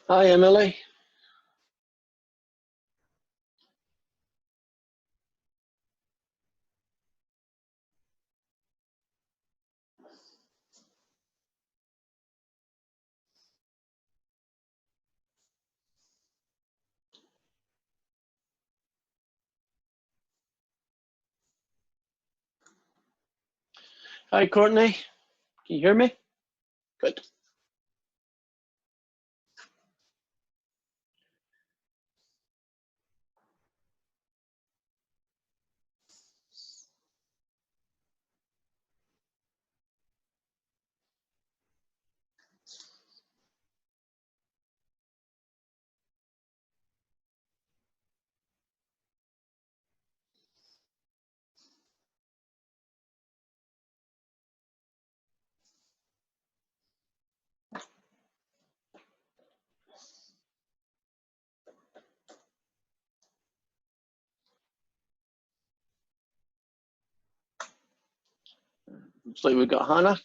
Hi, Emily. Hi, Courtney. Can you hear me? Good. Looks like we've got Hannah.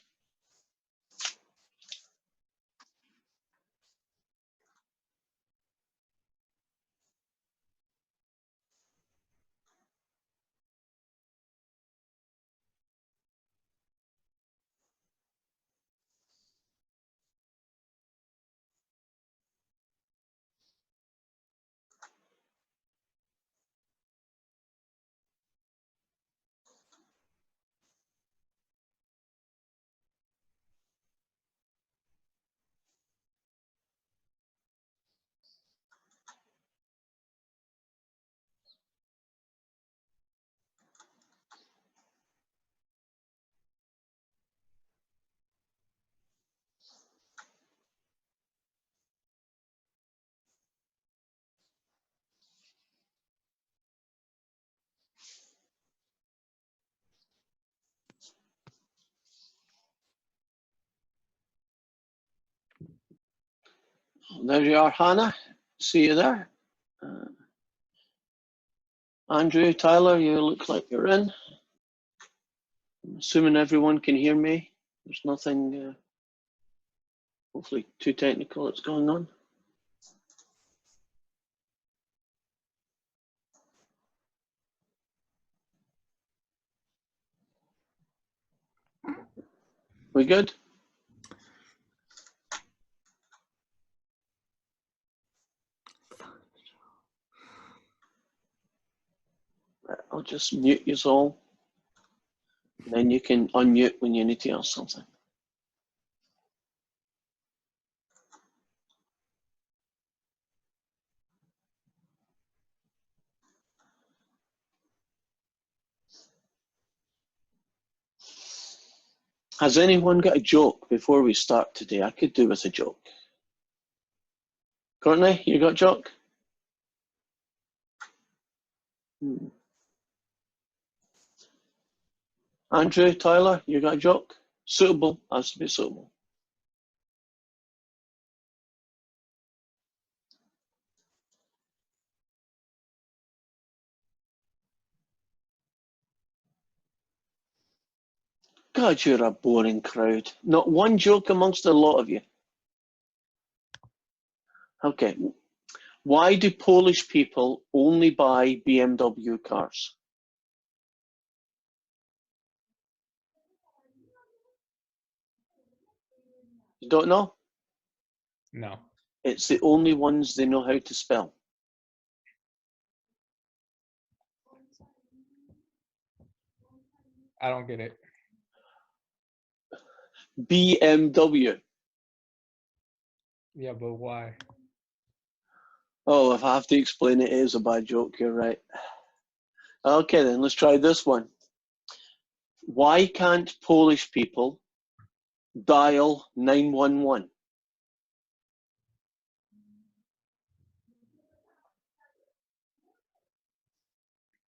There you are, Hannah. See you there. Andrew, Tyler, you look like you're in. I'm assuming everyone can hear me. There's nothing, hopefully, too technical that's going on. We good? I'll just mute you all. And then you can unmute when you need to ask something. Has anyone got a joke before we start today? I could do with a joke. Courtney, you got a joke? Andrew, Tyler, you got a joke? Suitable, has to be suitable. God, you're a boring crowd. Not one joke amongst a lot of you. Okay. Why do Polish people only buy BMW cars? You don't know? No. It's the only ones they know how to spell. I don't get it. BMW. Yeah, but why? Oh, if I have to explain it, it is a bad joke, you're right. Okay, then let's try this one. Why can't Polish people dial 911?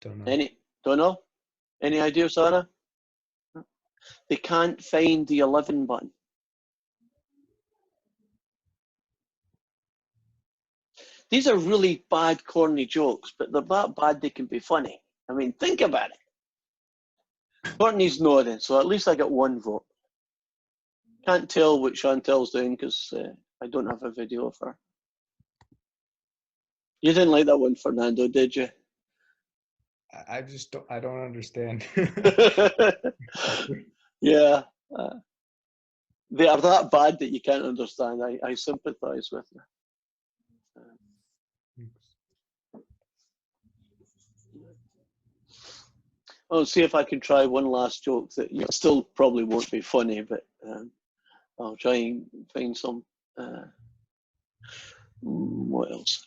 Don't know. Don't know? Any idea, Sarah? They can't find the 11 button. These are really bad, corny jokes, but they're that bad they can be funny. I mean, think about it. Courtney's nodding, so at least I got one vote. Can't tell what Chantel's doing because I don't have a video of her. You didn't like that one, Fernando, did you? I just don't. I don't understand. Yeah. They are that bad that you can't understand. I sympathize with you. I'll see if I can try one last joke that still probably won't be funny, but I'll try and find some. What else?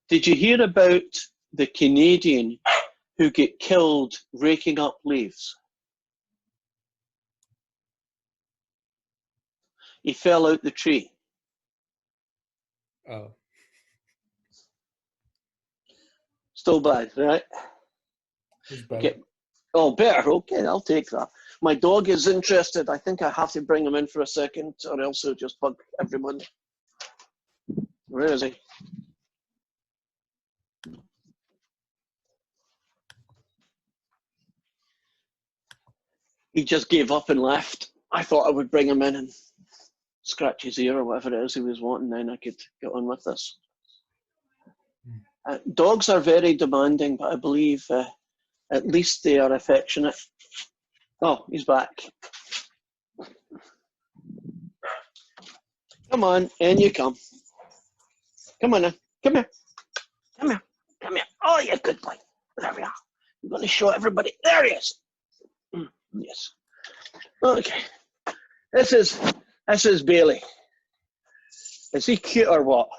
Did you hear about the Canadian who get killed raking up leaves? He fell out the tree. Oh. Still bad, right? It's better. Okay. Oh, better. Okay, I'll take that. My dog is interested. I think I have to bring him in for a second, or else he'll just bug everyone. Where is he? He just gave up and left. I thought I would bring him in and scratch his ear or whatever it is he was wanting, then I could get on with this. Dogs are very demanding, but I believe at least they are affectionate. Oh, he's back. Come on, in you come. Come on now. Come here. Come here. Come here. Oh, you good boy. There we are. I'm going to show everybody. There he is. Yes. Okay. This is Bailey. Is he cute or what?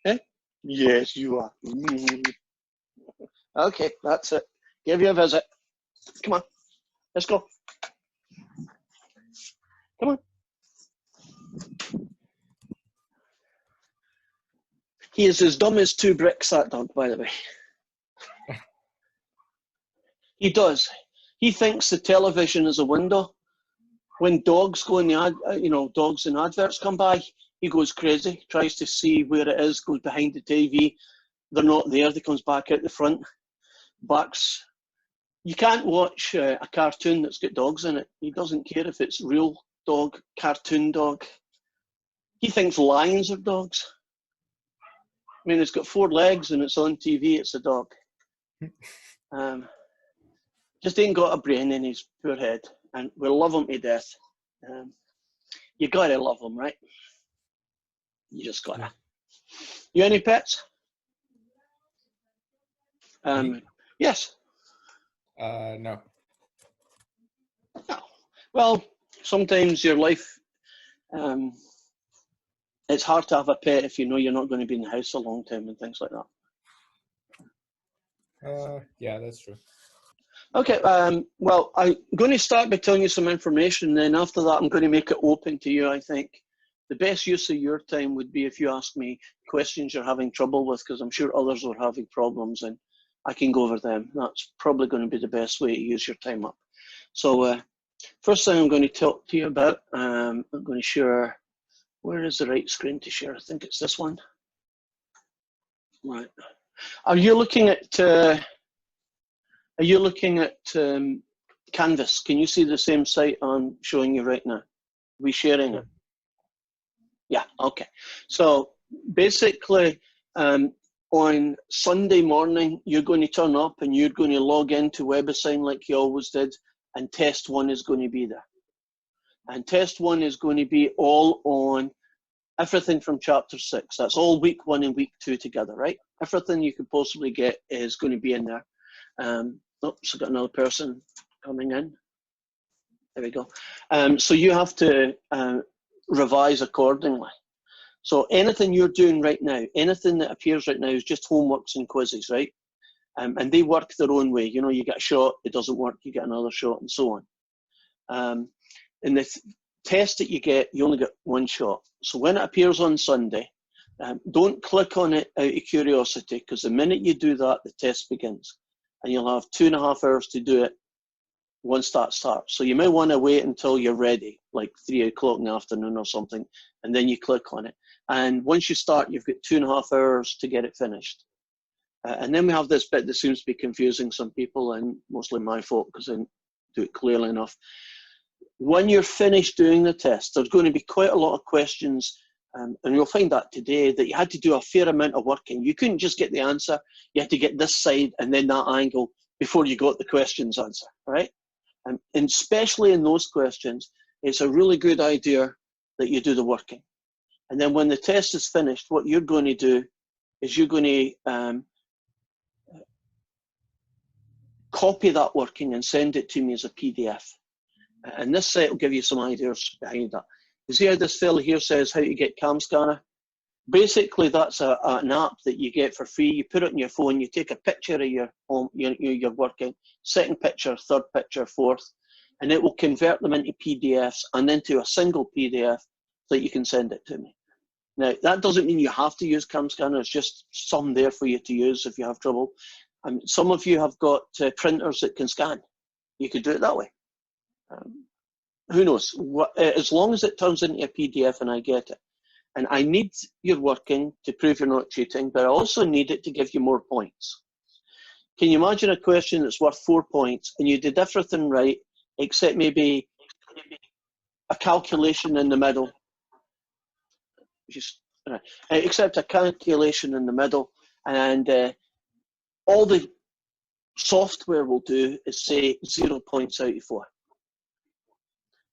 Eh? Yes, you are. Okay, that's it. Give you a visit. Come on. Let's go. Come on. He is as dumb as two bricks, that dog, by the way. He does. He thinks the television is a window. When dogs go in the ad, dogs in adverts come by, he goes crazy, tries to see where it is, goes behind the TV. They're not there. He comes back out the front, barks. You can't watch a cartoon that's got dogs in it. He doesn't care if it's real dog, cartoon dog. He thinks lions are dogs. I mean, it's got 4 legs and it's on TV. It's a dog. Just ain't got a brain in his poor head, and we love him to death. You gotta love him, right? You just gotta. Yeah. You any pets? Yes. No. No. Well, sometimes your life, it's hard to have a pet if you know you're not going to be in the house a long time and things like that. Yeah, that's true. Okay, well, I'm going to start by telling you some information, and then after that I'm going to make it open to you, I think. The best use of your time would be if you ask me questions you're having trouble with, because I'm sure others are having problems, and I can go over them. That's probably going to be the best way to use your time up. So first thing I'm going to talk to you about, I'm going to share, where is the right screen to share? I think it's this one. Right. Are you looking at Canvas? Can you see the same site I'm showing you right now? Are we sharing it? Yeah, okay. So basically, on Sunday morning, you're going to turn up and you're going to log into WebAssign like you always did, and test 1 is going to be there. And test 1 is going to be all on everything from chapter 6. That's all week 1 and week 2 together, right? Everything you could possibly get is going to be in there. Oops, I got another person coming in. There we go. So you have to revise accordingly. So anything you're doing right now, anything that appears right now is just homeworks and quizzes, right? And they work their own way. You know, you get a shot, it doesn't work, you get another shot, and so on. In the test that you get, you only get 1 shot. So when it appears on Sunday, don't click on it out of curiosity, because the minute you do that, the test begins. And you'll have 2.5 hours to do it once that starts. So you may want to wait until you're ready, like 3 o'clock in the afternoon or something, and then you click on it. And once you start, you've got 2.5 hours to get it finished. And then we have this bit that seems to be confusing some people, and mostly my fault because I didn't do it clearly enough. When you're finished doing the test, there's going to be quite a lot of questions and you'll find that today, that you had to do a fair amount of working. You couldn't just get the answer. You had to get this side and then that angle before you got the question's answer, right? And especially in those questions, it's a really good idea that you do the working. And then when the test is finished, what you're going to do is you're going to copy that working and send it to me as a PDF. And this site will give you some ideas behind that. You see how this fellow here says how to get Cam Scanner? Basically, that's an app that you get for free. You put it on your phone, you take a picture of your home, your working, second picture, third picture, fourth, and it will convert them into PDFs and into a single PDF so that you can send it to me. Now, that doesn't mean you have to use Cam Scanner. It's just some there for you to use if you have trouble. Some of you have got printers that can scan. You could do it that way. Who knows? As long as it turns into a PDF and I get it. And I need your working to prove you're not cheating, but I also need it to give you more points. Can you imagine a question that's worth 4 points and you did everything right, except maybe a calculation in the middle? Except a calculation in the middle, and all the software will do is say 0 points out of 4.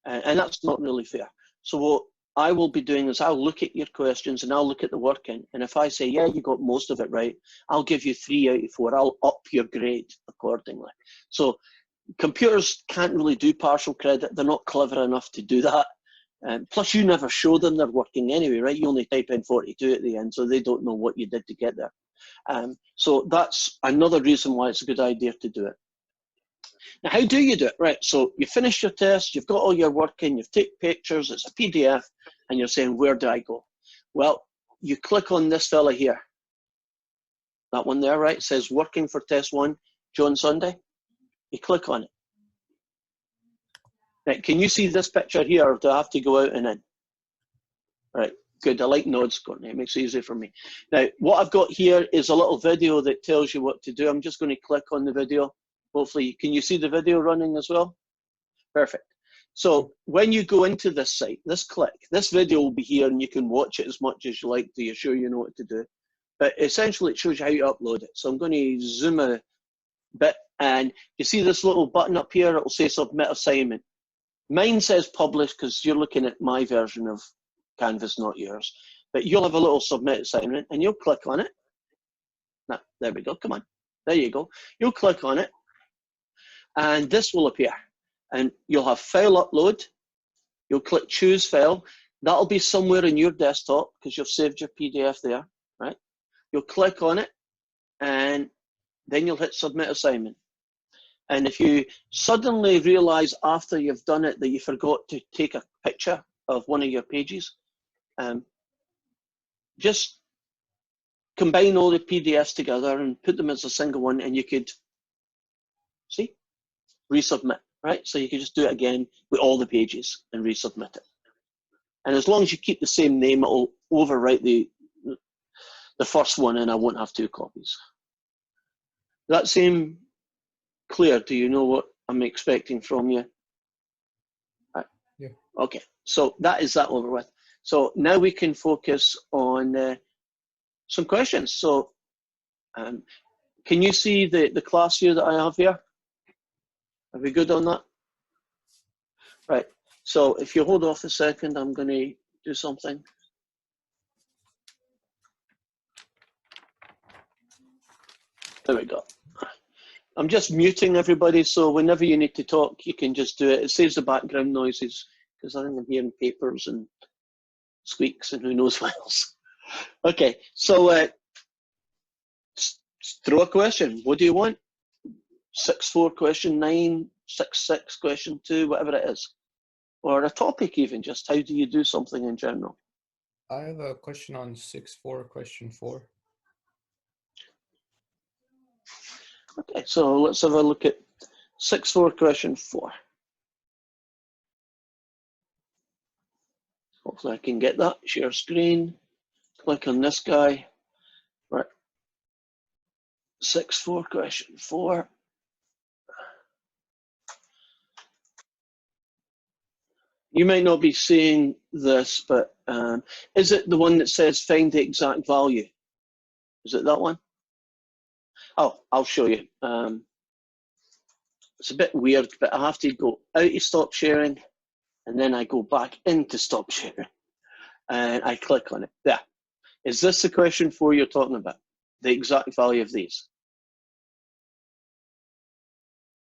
And that's not really fair. So what I will be doing is I'll look at your questions and I'll look at the working. And if I say, yeah, you got most of it right, I'll give you 3 out of 4. I'll up your grade accordingly. So computers can't really do partial credit. They're not clever enough to do that. Plus, you never show them they're working anyway, right? You only type in 42 at the end, so they don't know what you did to get there. So that's another reason why it's a good idea to do it. Now, how do you do it? Right, so you finish your test, you've got all your work in, you've taken pictures, it's a PDF, and you're saying, where do I go? Well, you click on this fella here. That one there, right? It says working for test 1, John Sunday. You click on it. Now, can you see this picture here, or do I have to go out and in? Right, good, I like nods, Courtney, it makes it easy for me. Now, what I've got here is a little video that tells you what to do. I'm just going to click on the video. Hopefully, can you see the video running as well? Perfect. So when you go into this site, this video will be here and you can watch it as much as you like. Do you sure you know what to do? But essentially it shows you how to upload it. So I'm going to zoom a bit, and you see this little button up here, it will say submit assignment. Mine says publish because you're looking at my version of Canvas, not yours. But you'll have a little submit assignment and you'll click on it. Now, there we go, come on. There you go. You'll click on it and this will appear. And you'll have file upload. You'll click choose file. That'll be somewhere in your desktop because you've saved your PDF there, right? You'll click on it and then you'll hit submit assignment. And if you suddenly realize after you've done it that you forgot to take a picture of one of your pages, just combine all the PDFs together and put them as a single one, and you could, see, resubmit, right? So you can just do it again with all the pages and resubmit it. And as long as you keep the same name, it'll overwrite the first one and I won't have 2 copies. Does that seem clear? Do you know what I'm expecting from you? Right. Yeah. Okay, so that is that over with. So now we can focus on some questions. So can you see the class here that I have here? Are we good on that? Right, so if you hold off a second, I'm going to do something. There we go. I'm just muting everybody, so whenever you need to talk, you can just do it. It saves the background noises, because I think I'm hearing papers and squeaks and who knows what else. Okay, so throw a question. What do you want? 6-4 question 9, 6-6 question 2, whatever it is. Or a topic even, just how do you do something in general? I have a question on 6-4 question 4. Okay, so let's have a look at 6-4 question 4. Hopefully I can get that. Share screen. Click on this guy. Right. 6-4 question 4. You might not be seeing this, but Is it the one that says find the exact value? Is it that one? Oh, I'll show you. It's a bit weird, but I have to go out of stop sharing, and then I go back into stop sharing, and I click on it. There. Is this the question 4 you're talking about? The exact value of these?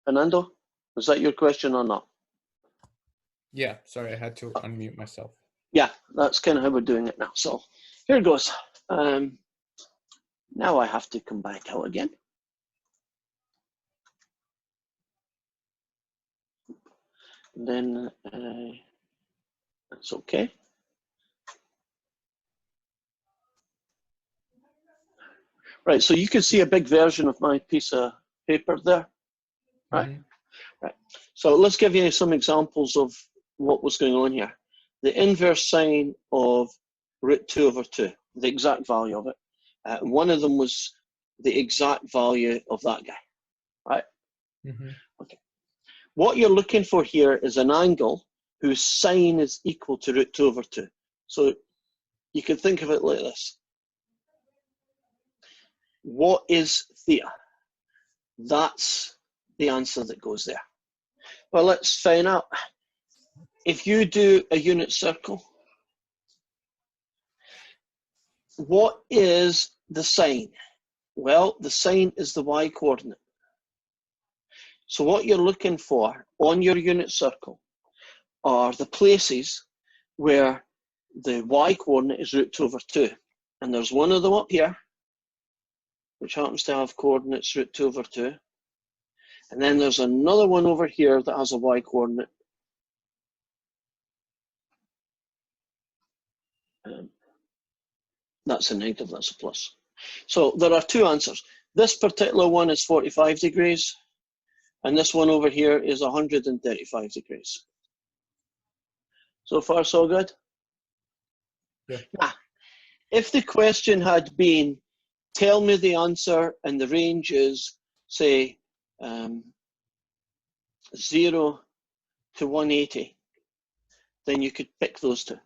Fernando, was that your question or not? Yeah, sorry, I had to unmute myself. Yeah, that's kind of how we're doing it now. So here goes. Now I have to come back out again. And then that's okay. Right, so you can see a big version of my piece of paper there, right? Mhm. Right. So let's give you some examples of what was going on here. The inverse sine of root 2 over 2, the exact value of it. One of them was the exact value of that guy, right? Mhm. Okay. What you're looking for here is an angle whose sine is equal to root 2 over 2. So you can think of it like this. What is theta? That's the answer that goes there. Well, let's find out. If you do a unit circle, what is the sine? Well, the sine is the y coordinate. So what you're looking for on your unit circle are the places where the y coordinate is root 2 over 2. And there's one of them up here, which happens to have coordinates root 2 over 2. And then there's another one over here that has a y coordinate. That's a negative, that's a plus. So there are two answers. This particular one is 45 degrees, and this one over here is 135 degrees. So far, so good? Yeah. Now, if the question had been, tell me the answer, and the range is, say, 0 to 180, then you could pick those two.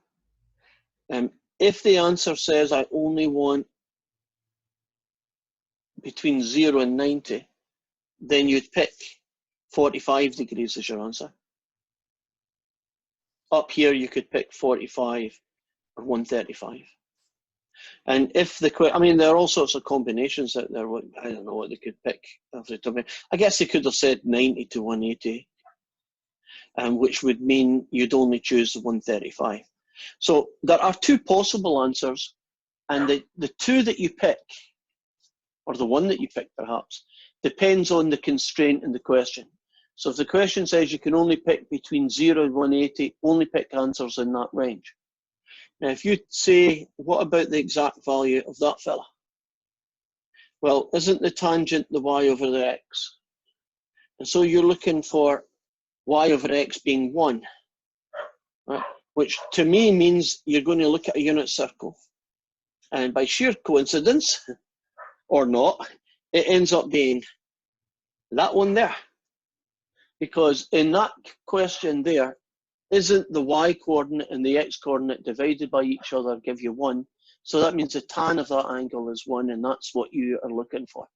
If the answer says I only want between 0 and 90, then you'd pick 45 degrees as your answer. Up here, you could pick 45 or 135. And if the, I mean, there are all sorts of combinations out there. I don't know what they could pick. I guess they could have said 90 to 180, which would mean you'd only choose the 135. So there are two possible answers, and the two that you pick, or the one that you pick perhaps, depends on the constraint in the question. So if the question says you can only pick between 0 and 180, only pick answers in that range. Now, if you say, what about the exact value of that fella? Well, isn't the tangent the y over the x? And so you're looking for y over x being 1, right? Which to me means you're going to look at a unit circle. And by sheer coincidence, or not, it ends up being that one there. Because in that question there, isn't the y coordinate and the x coordinate divided by each other give you 1? So that means the tan of that angle is 1, and that's what you are looking for.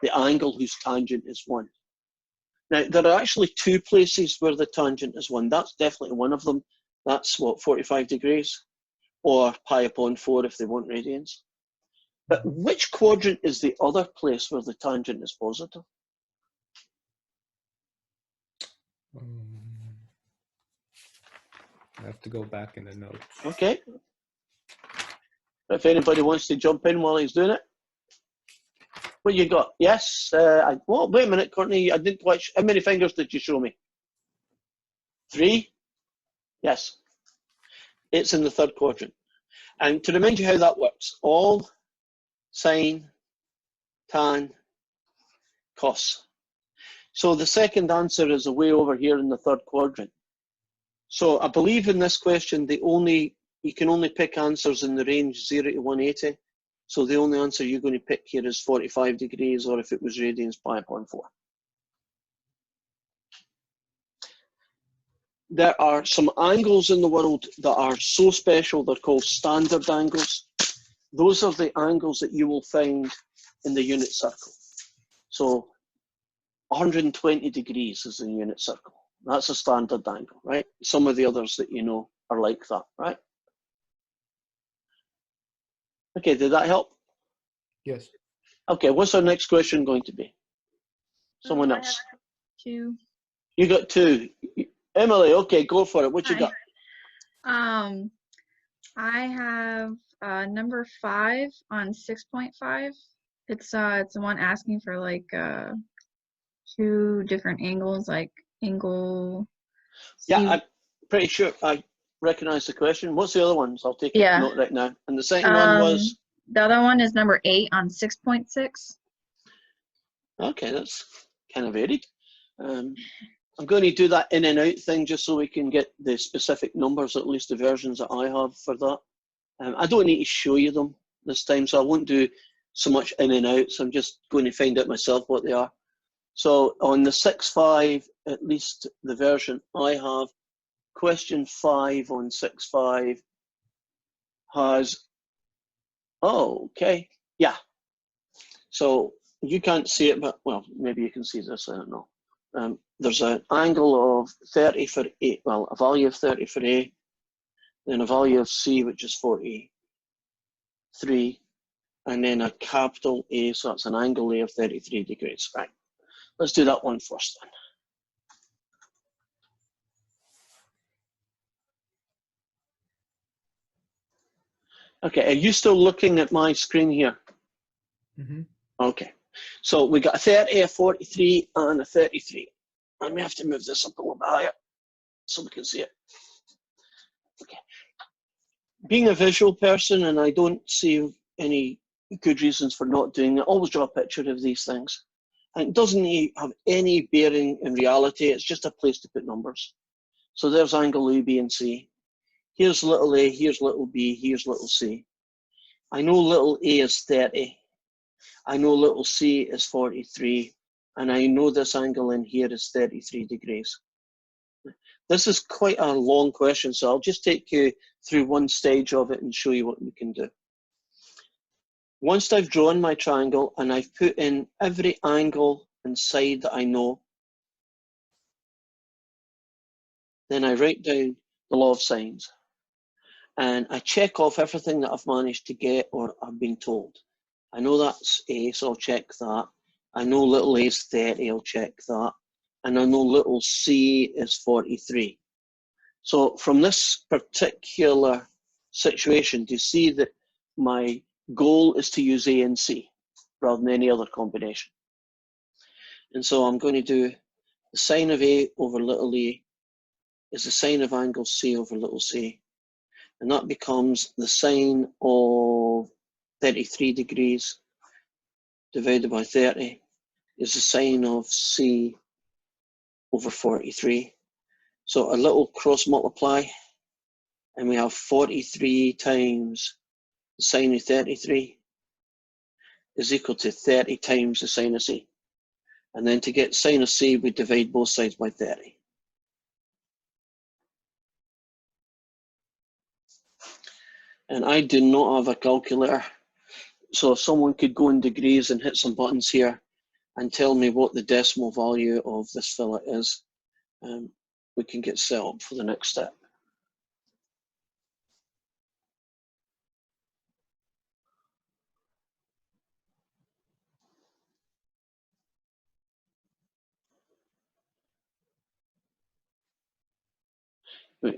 The angle whose tangent is 1. Now, there are actually two places where the tangent is 1. That's definitely one of them. That's what, 45 degrees? Or pi upon 4 if they want radians. But which quadrant is the other place where the tangent is positive? I have to go back in the notes. Okay. If anybody wants to jump in while he's doing it. What you got? Yes. Well, wait a minute, Courtney. I didn't quite. How many fingers did you show me? 3? Yes. It's in the third quadrant. And to remind you how that works, all sine, tan, cos. So the second answer is way over here in the third quadrant. So I believe in this question, you can only pick answers in the range 0 to 180. So the only answer you're going to pick here is 45 degrees, or if it was radians, pi upon 4. there are some angles in the world that are so special, they're called standard angles. Those are the angles that you will find in the unit circle. So 120 degrees is the unit circle. That's a standard angle, right? Some of the others that you know are like that, right? Okay, did that help? Yes. Okay, what's our next question going to be? Someone else. I have 2. You got 2. Emily, okay, go for it. What you got? I have number 5 on 6.5. It's the one asking for like 2 different angles, like angle. Yeah, C- I'm pretty sure I recognize the question. What's the other ones? I'll take a Yeah. note right now. And the second one was? The other one is number 8 on 6.6. Okay, that's kind of varied. I'm going to do that in and out thing just so we can get the specific numbers, at least the versions that I have for that. I don't need to show you them this time, so I won't do so much in and out. So I'm just going to find out myself what they are. So on the 6.5, at least the version I have, question 5 on 6.5 has, oh, okay, yeah. So you can't see it, but, well, maybe you can see this, I don't know. There's an angle of 30 for A, well, a value of 30 for A, then a value of C, which is 43, and then a capital A, so that's an angle A of 33 degrees. Right, let's do that one first then. Okay, are you still looking at my screen here? Mm-hmm. Okay, so we got a 30, a 43, and a 33. I may have to move this up a little bit higher so we can see it. Okay. Being a visual person, and I don't see any good reasons for not doing it, always draw a picture of these things. And it doesn't have any bearing in reality, it's just a place to put numbers. So there's angle A, B, and C. Here's little a, here's little b, here's little c. I know little a is 30. I know little c is 43. And I know this angle in here is 33 degrees. This is quite a long question, so I'll just take you through one stage of it and show you what we can do. Once I've drawn my triangle and I've put in every angle and side that I know, then I write down the law of sines. And I check off everything that I've managed to get or I've been told. I know that's A, so I'll check that. I know little a is 30, I'll check that. And I know little c is 43. So from this particular situation, do you see that my goal is to use A and C rather than any other combination? And so I'm going to do the sine of A over little a is the sine of angle C over little c. And that becomes the sine of 33 degrees divided by 30 is the sine of C over 43. So a little cross multiply, and we have 43 times the sine of 33 is equal to 30 times the sine of C. And then to get sine of C, we divide both sides by 30. And I do not have a calculator, so if someone could go in degrees and hit some buttons here and tell me what the decimal value of this fillet is, we can get set up for the next step.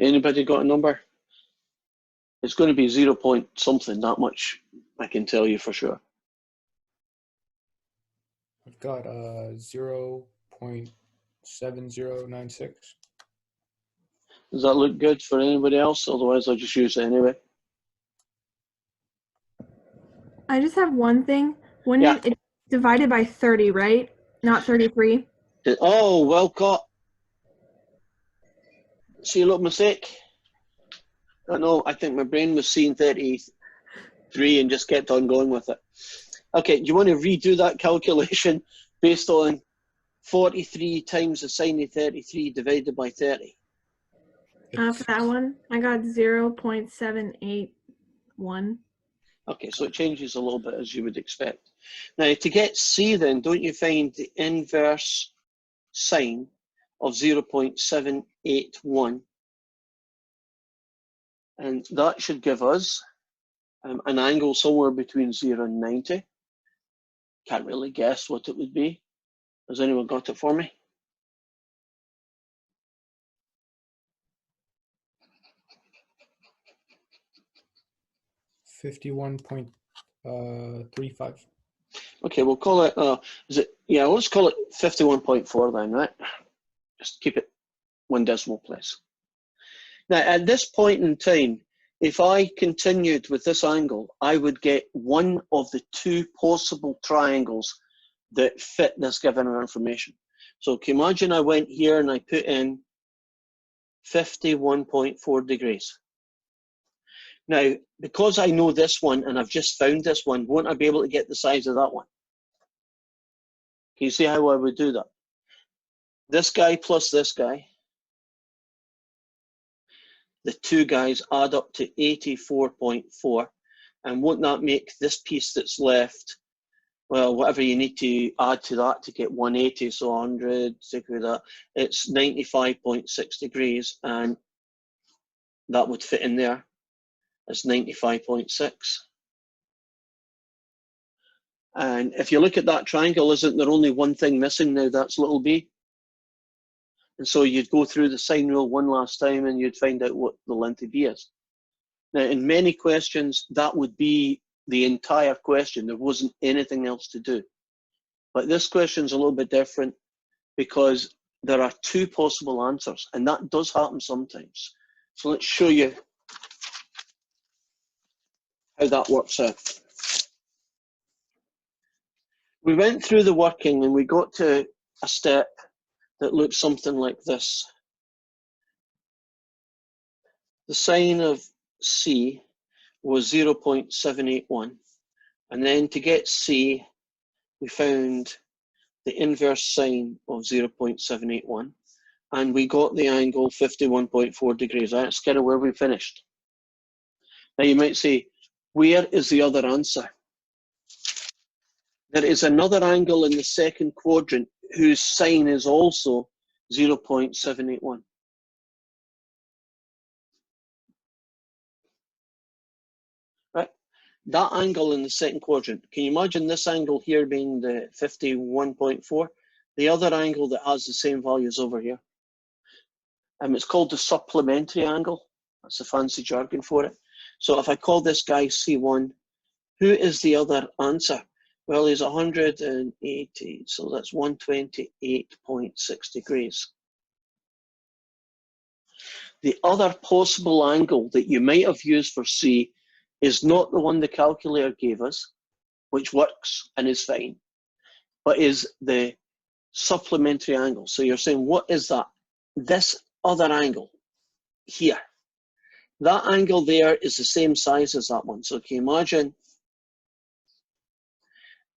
Anybody got a number? It's going to be 0 point something, that much I can tell you for sure. I've got 0.7096. Does that look good for anybody else? Otherwise, I'll just use it anyway. I just have one thing. When Yeah. it's divided by 30, right? Not 33. Oh, well caught. See a little mistake? I know, I think my brain was seeing 33 and just kept on going with it. Okay, do you want to redo that calculation based on 43 times the sine of 33 divided by 30? For that one, I got 0.781. Okay, so it changes a little bit as you would expect. Now, to get C then, don't you find the inverse sine of 0.781? And that should give us an angle somewhere between 0 and 90. Can't really guess what it would be. Has anyone got it for me? $51.35. Okay, we'll call it, yeah, let's call it 51.4 then, right? Just keep it one decimal place. Now, at this point in time, if I continued with this angle, I would get one of the two possible triangles that fit this given information. So can you imagine I went here and I put in 51.4 degrees. Now, because I know this one and I've just found this one, won't I be able to get the size of that one? Can you see how I would do that? This guy plus this guy, the two guys add up to 84.4. And won't that make this piece that's left, well, whatever you need to add to that to get 180, so 100, take away that, it's 95.6 degrees, and that would fit in there. It's 95.6. And if you look at that triangle, isn't there only one thing missing now? That's little b. And so you'd go through the sine rule one last time and you'd find out what the length of b is. Now, in many questions, that would be the entire question. There wasn't anything else to do. But this question is a little bit different because there are two possible answers, and that does happen sometimes. So let's show you how that works out. We went through the working and we got to a step that looks something like this. The sine of C was 0.781. And then to get C, we found the inverse sine of 0.781. And we got the angle 51.4 degrees. That's kind of where we finished. Now you might say, where is the other answer? There is another angle in the second quadrant whose sine is also 0.781. Right? That angle in the second quadrant, can you imagine this angle here being the 51.4? The other angle that has the same values over here. It's called the supplementary angle. That's the fancy jargon for it. So if I call this guy C1, who is the other answer? Well, he's 180, so that's 128.6 degrees. The other possible angle that you might have used for C is not the one the calculator gave us, which works and is fine, but is the supplementary angle. So you're saying, what is that? This other angle here. That angle there is the same size as that one. So can you imagine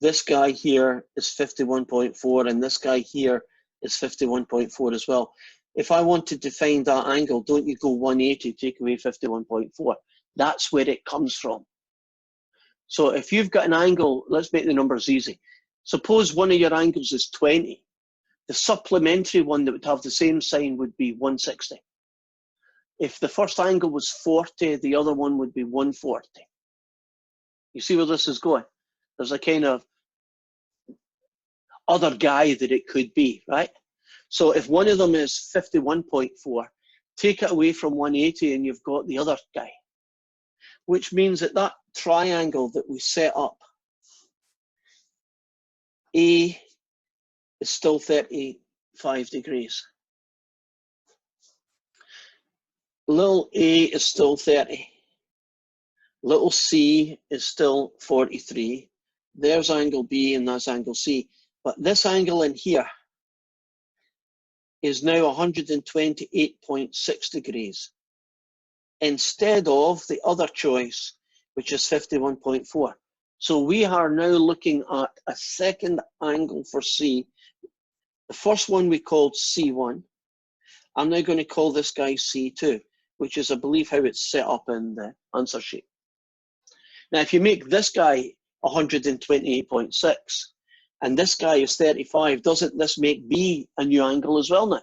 this guy here is 51.4 and this guy here is 51.4 as well. If I wanted to find that angle, don't you go 180, take away 51.4? That's where it comes from. So if you've got an angle, let's make the numbers easy. Suppose one of your angles is 20. The supplementary one that would have the same sign would be 160. If the first angle was 40, the other one would be 140. You see where this is going? There's a kind of other guy that it could be, right? So if one of them is 51.4, take it away from 180 and you've got the other guy, which means that that triangle that we set up, A is still 35 degrees. Little a is still 30. Little c is still 43. There's angle B and that's angle C. But this angle in here is now 128.6 degrees instead of the other choice, which is 51.4. So we are now looking at a second angle for C. The first one we called C1. I'm now going to call this guy C2, which is, I believe, how it's set up in the answer sheet. Now, if you make this guy 128.6 and this guy is 35, doesn't this make B a new angle as well now?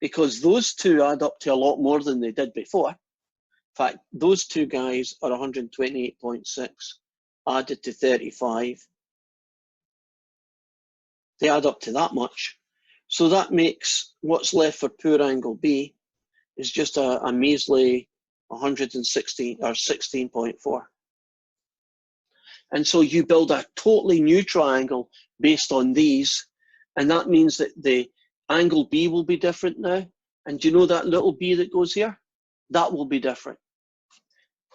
Because those two add up to a lot more than they did before. In fact, those two guys are 128.6 added to 35. They add up to that much. So that makes what's left for poor angle B is just a measly 116 or 16.4. And so you build a totally new triangle based on these, and that means that the angle B will be different now. And do you know that little b that goes here? That will be different.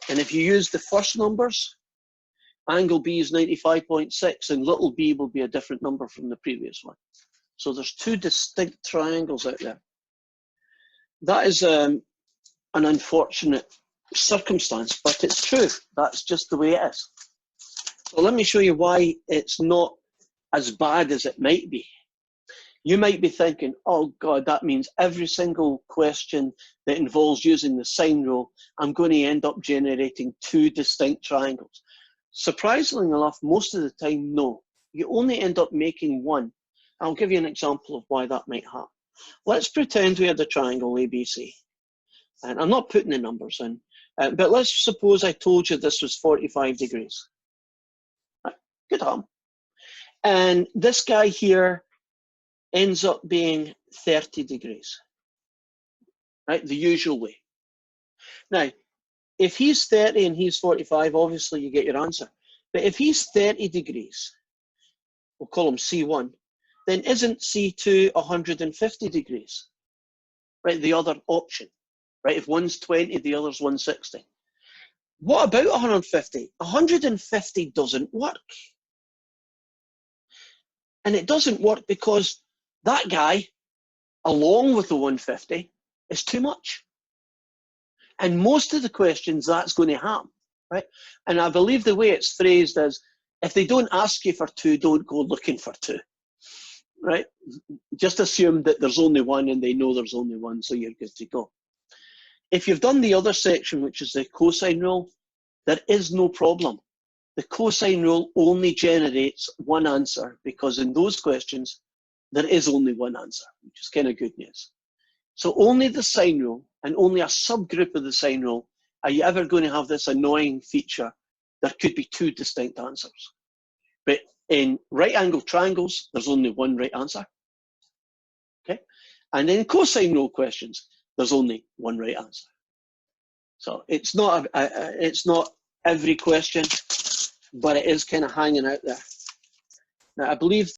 And if you use the first numbers, angle B is 95.6 and little b will be a different number from the previous one. So there's two distinct triangles out there. That is an unfortunate circumstance, but it's true. That's just the way it is. So let me show you why it's not as bad as it might be. You might be thinking, oh God, that means every single question that involves using the sine rule, I'm going to end up generating two distinct triangles. Surprisingly enough, most of the time, no. You only end up making one. I'll give you an example of why that might happen. Let's pretend we had a triangle ABC. And I'm not putting the numbers in, but let's suppose I told you this was 45 degrees. Right, good on. And this guy here ends up being 30 degrees, right? The usual way. Now, if he's 30 and he's 45, obviously you get your answer. But if he's 30 degrees, we'll call him C1, then isn't C2 150 degrees? Right, the other option, right? If one's 20, the other's 160. What about 150? 150 doesn't work. And it doesn't work because that guy, along with the 150, is too much. And most of the questions, that's going to happen, right? And I believe the way it's phrased is, if they don't ask you for two, don't go looking for two, right? Just assume that there's only one and they know there's only one, so you're good to go. If you've done the other section, which is the cosine rule, there is no problem. The cosine rule only generates one answer because in those questions, there is only one answer, which is kind of good news. So only the sine rule and only a subgroup of the sine rule are you ever going to have this annoying feature. There could be two distinct answers. But in right angle triangles, there's only one right answer. Okay? And in cosine rule questions, there's only one right answer. So it's not every question, but it is kind of hanging out there. Now, I believe